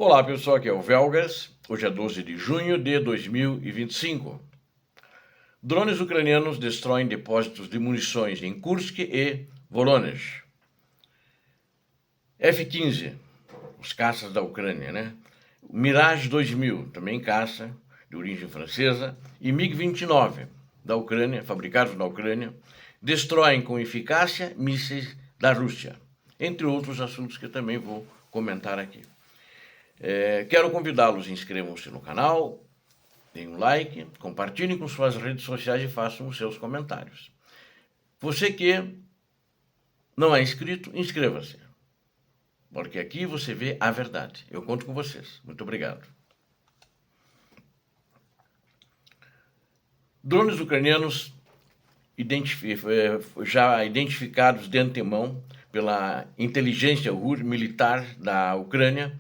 Olá pessoal, aqui é o Velgas. Hoje é 12 de junho de 2025. Drones ucranianos destroem depósitos de munições em Kursk e Voronezh. F-15, os caças da Ucrânia, né? Mirage 2000, também caça, de origem francesa, e MiG-29, da Ucrânia, fabricados na Ucrânia, destroem com eficácia mísseis da Rússia, entre outros assuntos que eu também vou comentar aqui. Quero convidá-los, inscrevam-se no canal, deem um like, compartilhem com suas redes sociais e façam os seus comentários. Você que não é inscrito, inscreva-se, porque aqui você vê a verdade. Eu conto com vocês. Muito obrigado. Drones ucranianos já identificados de antemão pela inteligência militar da Ucrânia,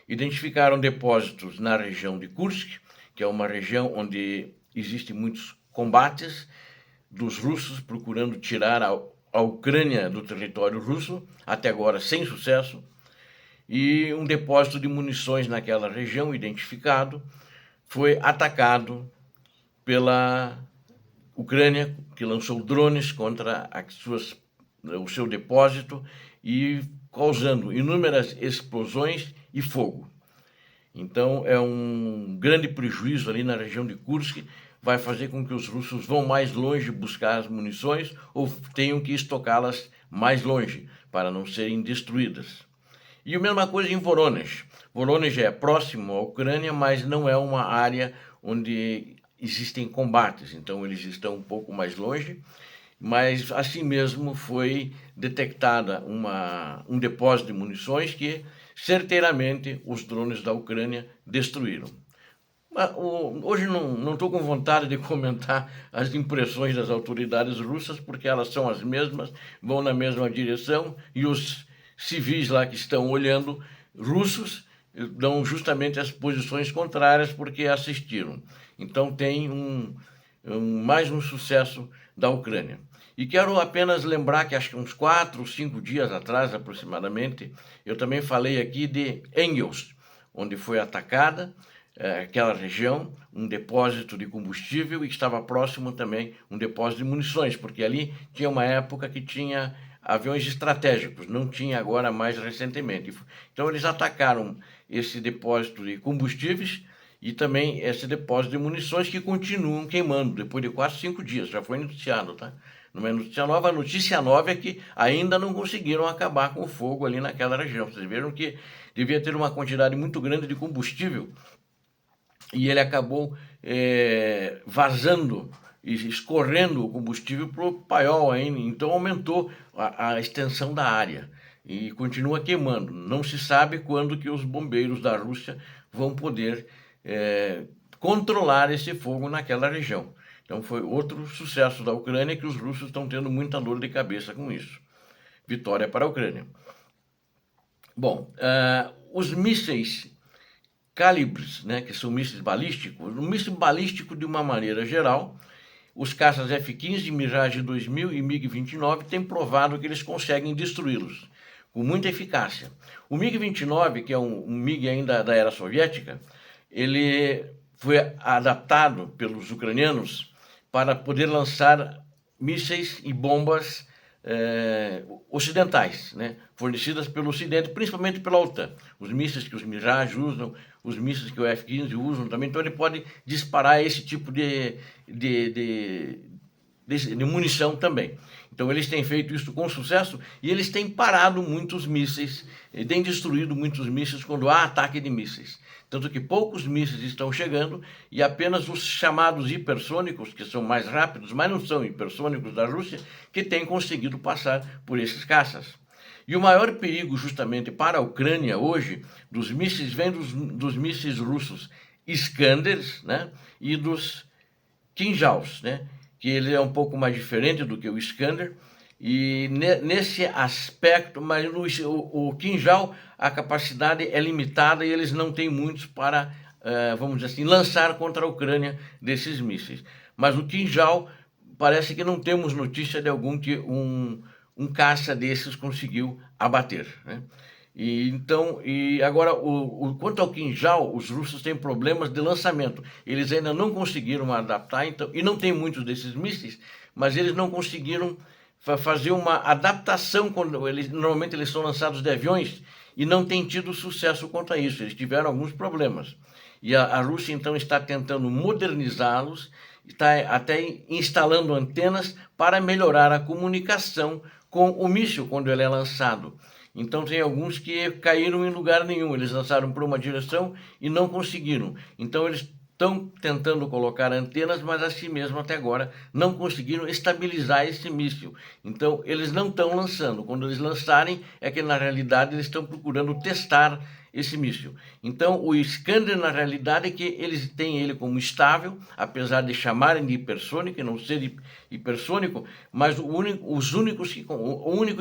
identificaram depósitos na região de Kursk, que é uma região onde existem muitos combates dos russos procurando tirar a Ucrânia do território russo, até agora sem sucesso, e um depósito de munições naquela região identificado foi atacado pela Ucrânia, que lançou drones contra o seu depósito e causando inúmeras explosões e fogo. Então é um grande prejuízo ali na região de Kursk, vai fazer com que os russos vão mais longe buscar as munições ou tenham que estocá-las mais longe para não serem destruídas. E a mesma coisa em Voronezh. Voronezh é próximo à Ucrânia, mas não é uma área onde existem combates, então eles estão um pouco mais longe, mas assim mesmo foi detectada um depósito de munições que certeiramente os drones da Ucrânia destruíram. Hoje não estou com vontade de comentar as impressões das autoridades russas, porque elas são as mesmas, vão na mesma direção, e os civis lá que estão olhando, russos, dão justamente as posições contrárias porque assistiram. Então tem mais um sucesso da Ucrânia. E quero apenas lembrar que acho que uns 4 ou 5 dias atrás, aproximadamente, eu também falei aqui de Engels, onde foi atacada aquela região, um depósito de combustível, e estava próximo também um depósito de munições, porque ali tinha uma época que tinha aviões estratégicos, não tinha agora mais recentemente. Então eles atacaram esse depósito de combustíveis e também esse depósito de munições que continuam queimando depois de 4, 5 dias, já foi noticiado, tá? Não é notícia nova, a notícia nova é que ainda não conseguiram acabar com o fogo ali naquela região. Vocês viram que devia ter uma quantidade muito grande de combustível e ele acabou vazando e escorrendo o combustível para o paiol ainda, então aumentou a extensão da área e continua queimando. Não se sabe quando que os bombeiros da Rússia vão poder controlar esse fogo naquela região. Então foi outro sucesso da Ucrânia, que os russos estão tendo muita dor de cabeça com isso. Vitória para a Ucrânia. Bom, os mísseis calibres, né, que são mísseis balísticos, o míssil balístico de uma maneira geral, os caças F-15, Mirage 2000 e MiG-29 têm provado que eles conseguem destruí-los com muita eficácia. O MiG-29, que é um MiG ainda da era soviética, ele foi adaptado pelos ucranianos para poder lançar mísseis e bombas ocidentais, né, fornecidas pelo Ocidente, principalmente pela OTAN. Os mísseis que os Mirage usam, os mísseis que o F-15 usam também, então ele pode disparar esse tipo de munição também. Então eles têm feito isso com sucesso e eles têm parado muitos mísseis, têm destruído muitos mísseis quando há ataque de mísseis. Tanto que poucos mísseis estão chegando e apenas os chamados hipersônicos, que são mais rápidos, mas não são hipersônicos da Rússia, que têm conseguido passar por esses caças. E o maior perigo justamente para a Ucrânia hoje dos mísseis vem dos mísseis russos Iskanders, né, e dos Kinjals, né, que ele é um pouco mais diferente do que o Iskander, e nesse aspecto, mas o Kinjal, a capacidade é limitada e eles não têm muitos para, vamos dizer assim, lançar contra a Ucrânia desses mísseis. Mas o Kinjal, parece que não temos notícia de algum que um caça desses conseguiu abater, né? E agora, quanto ao Kinjal, os russos têm problemas de lançamento. Eles ainda não conseguiram adaptar, então, e não tem muitos desses mísseis, mas eles não conseguiram fazer uma adaptação. Normalmente eles são lançados de aviões e não têm tido sucesso quanto a isso. Eles tiveram alguns problemas. E a Rússia, então, está tentando modernizá-los, está até instalando antenas para melhorar a comunicação com o míssil quando ele é lançado. Então tem alguns que caíram em lugar nenhum, eles lançaram para uma direção e não conseguiram. Então eles estão tentando colocar antenas, mas assim mesmo até agora não conseguiram estabilizar esse míssil. Então eles não estão lançando. Quando eles lançarem, é que na realidade eles estão procurando testar esse míssil. Então o Iskander na realidade é que eles têm ele como estável, apesar de chamarem de hipersônico e não ser hipersônico, mas o único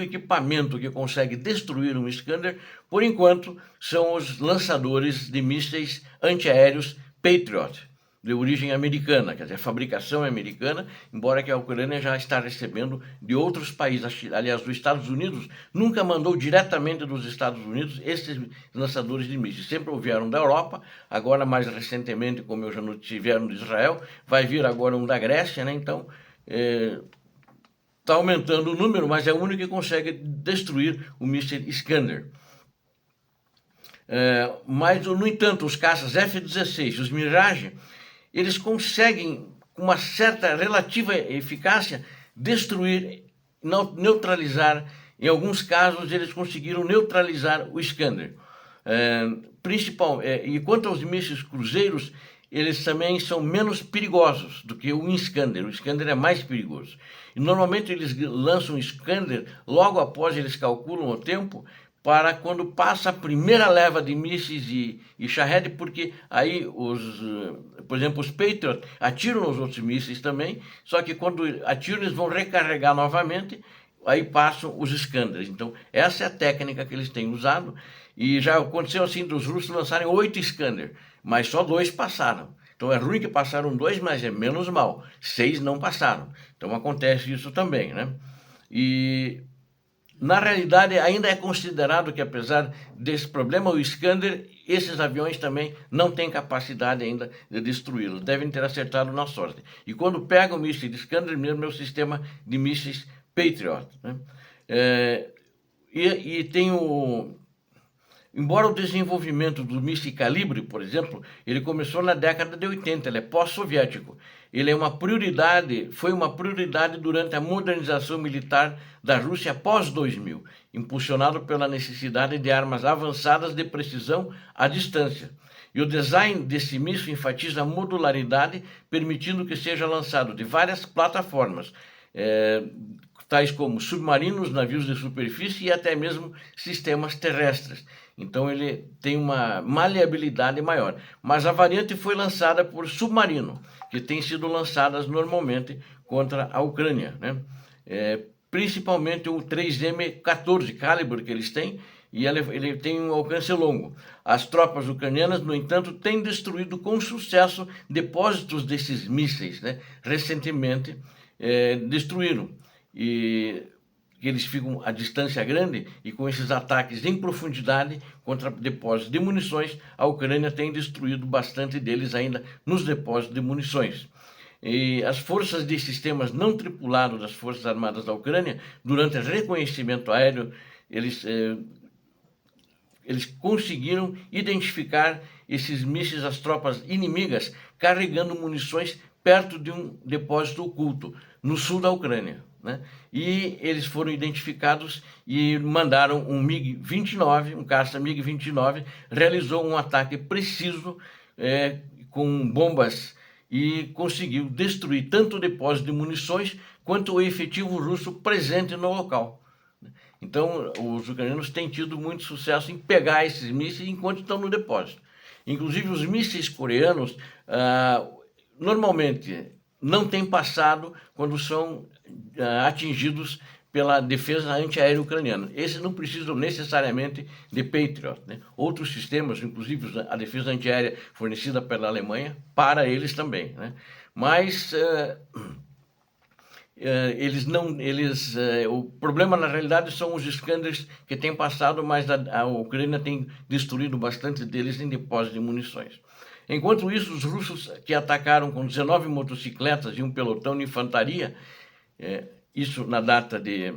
equipamento que consegue destruir um Iskander, por enquanto, são os lançadores de mísseis antiaéreos Patriot, de origem americana, quer dizer, a fabricação é americana, embora que a Ucrânia já está recebendo de outros países. Aliás, os Estados Unidos nunca mandou diretamente dos Estados Unidos esses lançadores de mísseis. Sempre vieram da Europa, agora mais recentemente, como eu já noticiei, vieram de Israel, vai vir agora um da Grécia, né? Então, está aumentando o número, mas é o único que consegue destruir o míssil Iskander. Mas, no entanto, os caças F-16, os Mirage, eles conseguem, com uma certa relativa eficácia, destruir, neutralizar. Em alguns casos, eles conseguiram neutralizar o Iskander. E quanto aos mísseis cruzeiros, eles também são menos perigosos do que o Iskander. O Iskander é mais perigoso. E normalmente eles lançam o Iskander logo após eles calculam o tempo, para quando passa a primeira leva de mísseis e Shahed, porque aí, por exemplo, os Patriot atiram nos outros mísseis também, só que quando atiram eles vão recarregar novamente, aí passam os Iskanders. Então, essa é a técnica que eles têm usado, e já aconteceu assim dos russos lançarem 8 Iskander, mas só 2 passaram. Então é ruim que passaram 2, mas é menos mal. 6 não passaram. Então acontece isso também, né? E na realidade, ainda é considerado que, apesar desse problema, o Iskander, esses aviões também não têm capacidade ainda de destruí-los. Devem ter acertado na sorte. E quando pegam o míssil de Iskander, mesmo é o sistema de mísseis Patriot, né? Tem Embora o desenvolvimento do míssil calibre, por exemplo, ele começou na década de 80, ele é pós-soviético. Ele foi uma prioridade durante a modernização militar da Rússia após 2000, impulsionado pela necessidade de armas avançadas de precisão à distância. E o design desse míssil enfatiza a modularidade, permitindo que seja lançado de várias plataformas, tais como submarinos, navios de superfície e até mesmo sistemas terrestres. Então ele tem uma maleabilidade maior. Mas a variante foi lançada por submarino, que tem sido lançadas normalmente contra a Ucrânia, né? Principalmente o 3M14 calibre que eles têm, e ele tem um alcance longo. As tropas ucranianas, no entanto, têm destruído com sucesso depósitos desses mísseis, né? Recentemente destruíram. E eles ficam a distância grande, e com esses ataques em profundidade contra depósitos de munições, a Ucrânia tem destruído bastante deles ainda nos depósitos de munições. E as forças de sistemas não tripulados das Forças Armadas da Ucrânia, durante o reconhecimento aéreo, eles conseguiram identificar esses mísseis das tropas inimigas carregando munições perto de um depósito oculto no sul da Ucrânia, né? E eles foram identificados e mandaram um MiG-29, um caça MiG-29, realizou um ataque preciso com bombas e conseguiu destruir tanto o depósito de munições quanto o efetivo russo presente no local. Então, os ucranianos têm tido muito sucesso em pegar esses mísseis enquanto estão no depósito. Inclusive, os mísseis coreanos, normalmente, não têm passado quando são atingidos pela defesa antiaérea ucraniana. Esses não precisam necessariamente de Patriot, né? Outros sistemas, inclusive a defesa antiaérea fornecida pela Alemanha, para eles também, né? Mas o problema na realidade são os escândalos que têm passado, mas a Ucrânia tem destruído bastante deles em depósitos de munições. Enquanto isso, os russos que atacaram com 19 motocicletas e um pelotão de infantaria, isso na data de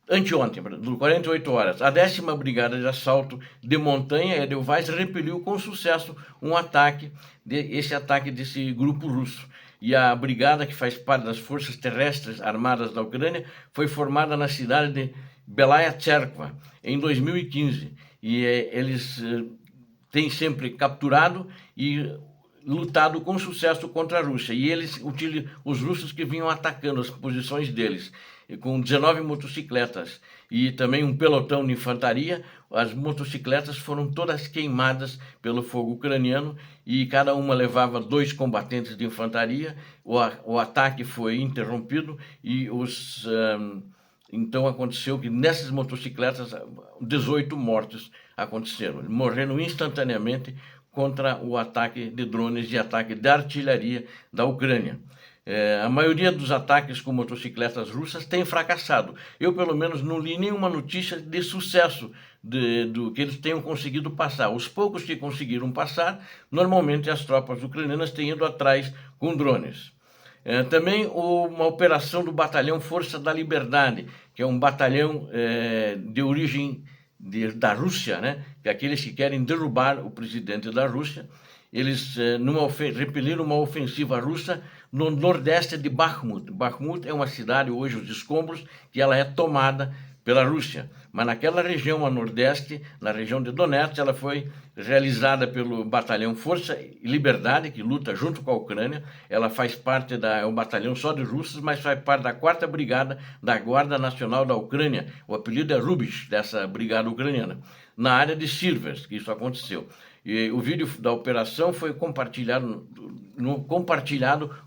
anteontem, por 48 horas, a 10ª Brigada de Assalto de Montanha, Edelweiss, repeliu com sucesso esse ataque desse grupo russo. E a brigada, que faz parte das Forças Terrestres Armadas da Ucrânia, foi formada na cidade de Belaya Tcherkva, em 2015. E eles têm sempre capturado e lutado com sucesso contra a Rússia. E os russos que vinham atacando as posições deles, com 19 motocicletas e também um pelotão de infantaria, as motocicletas foram todas queimadas pelo fogo ucraniano e cada uma levava 2 combatentes de infantaria. O ataque foi interrompido e então aconteceu que nessas motocicletas 18 mortes aconteceram. Morreram instantaneamente contra o ataque de drones e ataque de artilharia da Ucrânia. A maioria dos ataques com motocicletas russas tem fracassado. Eu, pelo menos, não li nenhuma notícia de sucesso do que eles tenham conseguido passar. Os poucos que conseguiram passar, normalmente as tropas ucranianas têm ido atrás com drones. Também uma operação do Batalhão Força da Liberdade, que é um batalhão de origem da Rússia, né? Que é aqueles que querem derrubar o presidente da Rússia. Eles repeliram uma ofensiva russa no nordeste de Bakhmut. Bakhmut é uma cidade, hoje, os escombros, que ela é tomada pela Rússia. Mas naquela região a nordeste, na região de Donetsk, ela foi realizada pelo Batalhão Força e Liberdade, que luta junto com a Ucrânia. Ela faz parte é um batalhão só de russos, mas faz parte da 4ª Brigada da Guarda Nacional da Ucrânia. O apelido é Rubish, dessa brigada ucraniana, na área de Siversk, que isso aconteceu. E o vídeo da operação foi compartilhado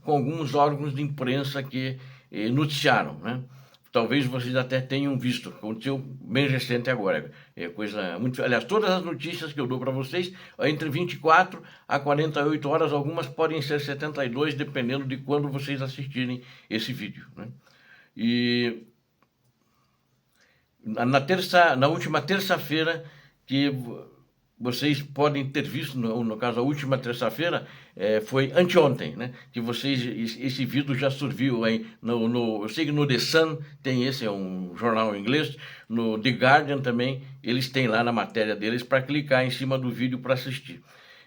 com alguns órgãos de imprensa que noticiaram, né? Talvez vocês até tenham visto, aconteceu bem recente agora. Coisa muito. Aliás, todas as notícias que eu dou para vocês, entre 24 a 48 horas, algumas podem ser 72, dependendo de quando vocês assistirem esse vídeo, né? E na última terça-feira, que vocês podem ter visto, no caso, a última terça-feira, foi anteontem, né? Que esse vídeo já surgiu aí, eu sei que no The Sun tem esse, é um jornal inglês, no The Guardian também, eles têm lá na matéria deles para clicar em cima do vídeo para assistir.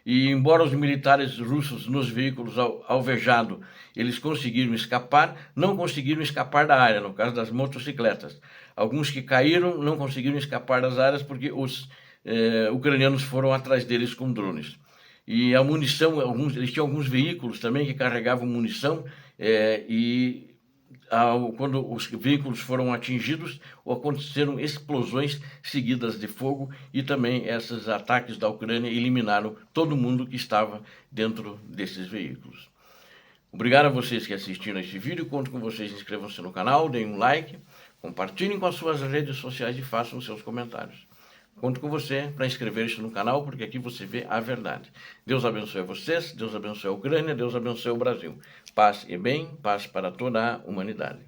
E embora os militares russos nos veículos alvejados, eles conseguiram escapar, não conseguiram escapar da área, no caso das motocicletas. Alguns que caíram não conseguiram escapar das áreas porque os ucranianos foram atrás deles com drones. E a munição, eles tinham alguns veículos também que carregavam munição, quando os veículos foram atingidos, aconteceram explosões seguidas de fogo e também esses ataques da Ucrânia eliminaram todo mundo que estava dentro desses veículos. Obrigado a vocês que assistiram esse vídeo, conto com vocês, inscrevam-se no canal, deem um like, compartilhem com as suas redes sociais e façam seus comentários. Conto com você para inscrever-se no canal, porque aqui você vê a verdade. Deus abençoe vocês, Deus abençoe a Ucrânia, Deus abençoe o Brasil. Paz e bem, paz para toda a humanidade.